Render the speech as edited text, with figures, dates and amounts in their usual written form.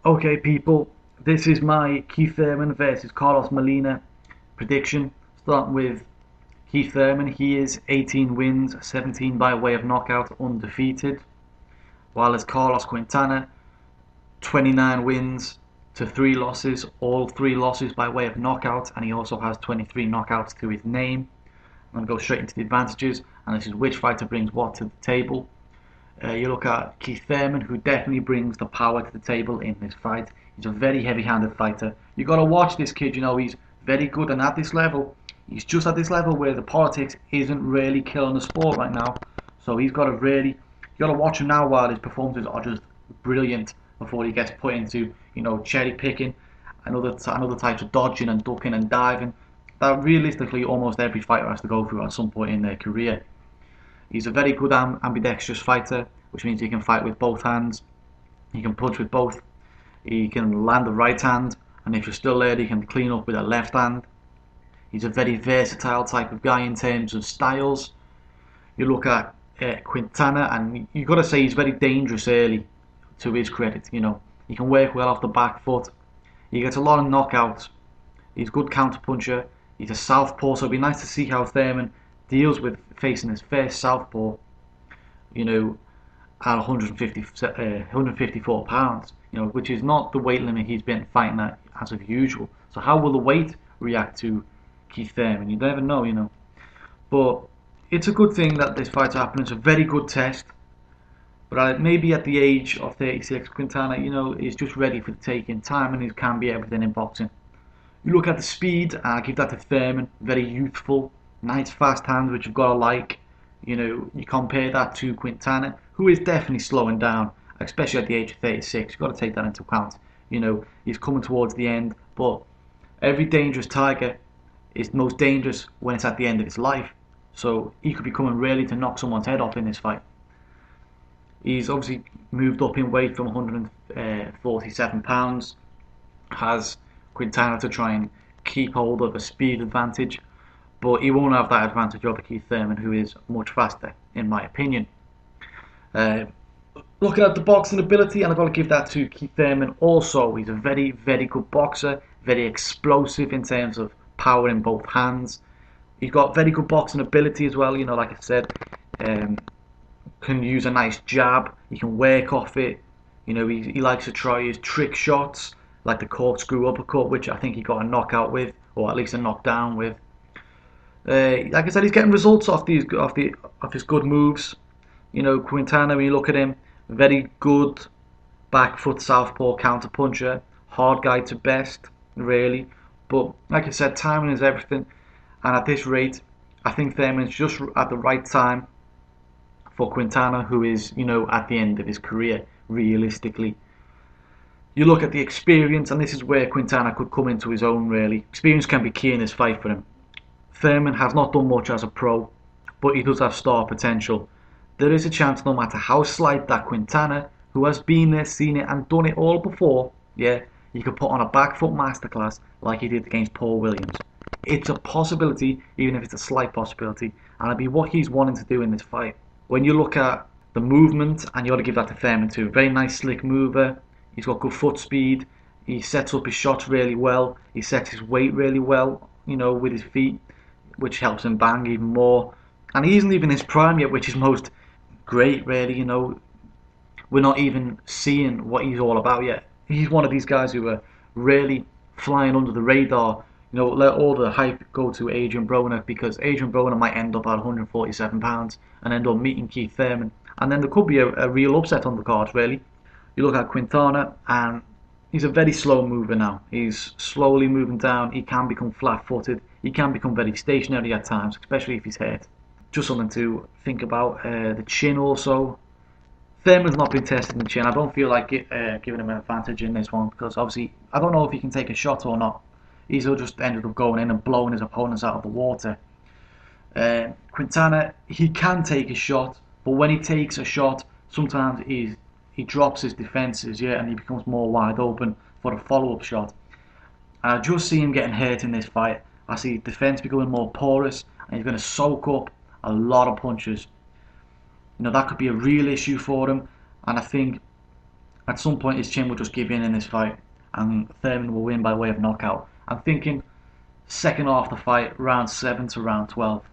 Okay, people, this is my Keith Thurman versus Carlos Molina prediction. Starting with Keith Thurman, he is 18 wins, 17 by way of knockout, undefeated. While as Carlos Quintana, 29 wins to 3 losses, all 3 losses by way of knockout, and he also has 23 knockouts to his name. I'm going to go straight into the advantages, and this is which fighter brings what to the table. You look at Keith Thurman, who definitely brings the power to the table in this fight. He's a very heavy-handed fighter. You got to watch this kid. You know, he's very good, and at this level, he's just at this level where the politics isn't really killing the sport right now. So he's got to really, you got to watch him now while his performances are just brilliant before he gets put into, cherry picking and other types of dodging and ducking and diving that realistically almost every fighter has to go through at some point in their career. He's a very good ambidextrous fighter, which means he can fight with both hands. He can punch with both. He can land the right hand, and if you're still there, he can clean up with a left hand. He's a very versatile type of guy in terms of styles. You look at Quintana, and you've got to say he's very dangerous early, to his credit. He can work well off the back foot. He gets a lot of knockouts. He's a good counter puncher. He's a southpaw, so it'd be nice to see how Thurman deals with facing his first southpaw, at 154 pounds, which is not the weight limit he's been fighting at as of usual. So how will the weight react to Keith Thurman? You never know. But it's a good thing that this fight's happening. It's a very good test. But maybe at the age of 36, Quintana, is just ready for the taking. Time and it can be everything in boxing. You look at the speed, I give that to Thurman. Very youthful, nice fast hands, which you've got to like. You compare that to Quintana, who is definitely slowing down, especially at the age of 36. You've got to take that into account. He's coming towards the end, but every dangerous tiger is most dangerous when it's at the end of its life. So he could be coming really to knock someone's head off in this fight. He's obviously moved up in weight from 147 pounds, has Quintana to try and keep hold of a speed advantage, but he won't have that advantage over Keith Thurman, who is much faster, in my opinion. Looking at the boxing ability, and I've got to give that to Keith Thurman also. He's a very, very good boxer, very explosive in terms of power in both hands. He's got very good boxing ability as well, like I said. Can use a nice jab, he can work off it. He likes to try his trick shots, like the corkscrew uppercut, which I think he got a knockout with, or at least a knockdown with. Like I said, he's getting results off his good moves. Quintana, when you look at him, very good back foot southpaw counter puncher, hard guy to best, really. But like I said, timing is everything, and at this rate, I think Thurman's just at the right time for Quintana, who is, at the end of his career, realistically. You look at the experience, and this is where Quintana could come into his own, really. Experience can be key in this fight for him. Thurman has not done much as a pro, but he does have star potential. There is a chance, no matter how slight, that Quintana, who has been there, seen it, and done it all before, he could put on a back foot masterclass like he did against Paul Williams. It's a possibility, even if it's a slight possibility, and it'll be what he's wanting to do in this fight. When you look at the movement, and you got to give that to Thurman too, very nice slick mover. He's got good foot speed. He sets up his shots really well. He sets his weight really well, with his feet, which helps him bang even more. And he isn't even in his prime yet, which is most great, really. We're not even seeing what he's all about yet. He's one of these guys who are really flying under the radar. Let all the hype go to Adrian Broner, because Adrian Broner might end up at 147 pounds and end up meeting Keith Thurman. And then there could be a real upset on the cards, really. You look at Quintana, and he's a very slow mover now. He's slowly moving down. He can become flat-footed. He can become very stationary at times, especially if he's hurt. Just something to think about. The chin also. Thurman's not been tested in the chin. I don't feel like giving him an advantage in this one, because obviously I don't know if he can take a shot or not. He's just ended up going in and blowing his opponents out of the water. Quintana, he can take a shot, but when he takes a shot, sometimes he drops his defences, and he becomes more wide open for a follow-up shot. And I just see him getting hurt in this fight. I see defence becoming more porous, and he's going to soak up a lot of punches. That could be a real issue for him, and I think At some point, his chin will just give in this fight, and Thurman will win by way of knockout. I'm thinking second half of the fight, round 7 to round 12.